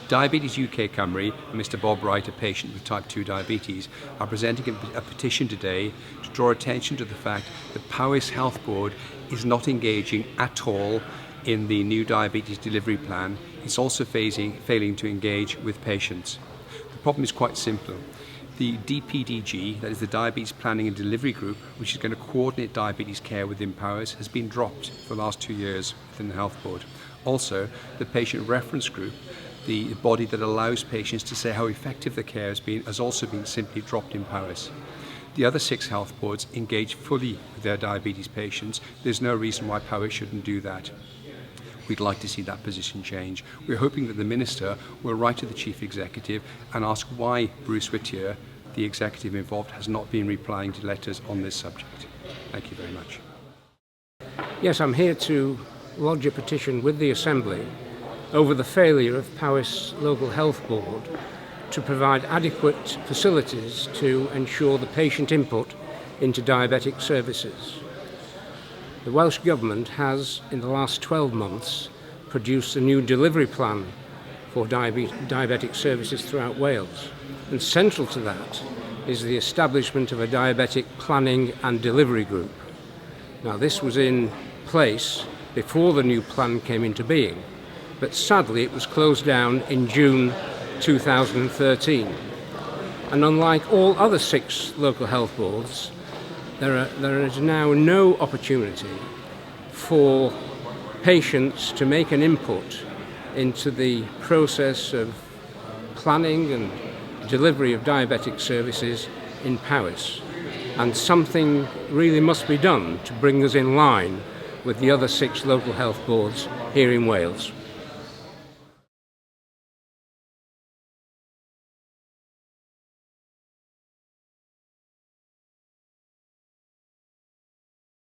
Diabetes UK Cymru and Mr Bob Wright, a patient with type 2 diabetes, are presenting a petition today to draw attention to the fact that Powys Health Board is not engaging at all in the new diabetes delivery plan. It's also failing to engage with patients. The problem is quite simple. The DPDG, that is the Diabetes Planning and Delivery Group, which is going to coordinate diabetes care within Powys, has been dropped for the last 2 years within the Health Board. Also, the Patient Reference Group, the body that allows patients to say how effective the care has been, has also been simply dropped in Powys. The other 6 health boards engage fully with their diabetes patients. There's no reason why Powys shouldn't do that. We'd like to see that position change. We're hoping that the Minister will write to the Chief Executive and ask why Bruce Whittier, the executive involved, has not been replying to letters on this subject. Thank you very much. Yes, I'm here to lodge a petition with the Assembly over the failure of Powys Local Health Board to provide adequate facilities to ensure the patient input into diabetic services. The Welsh Government has, in the last 12 months, produced a new delivery plan for diabetic services throughout Wales. And central to that is the establishment of a diabetic planning and delivery group. Now, this was in place before the new plan came into being, but sadly it was closed down in June 2013. And unlike all other 6 local health boards, there is now no opportunity for patients to make an input into the process of planning and delivery of diabetic services in Powys. And something really must be done to bring us in line with the other 6 local health boards here in Wales.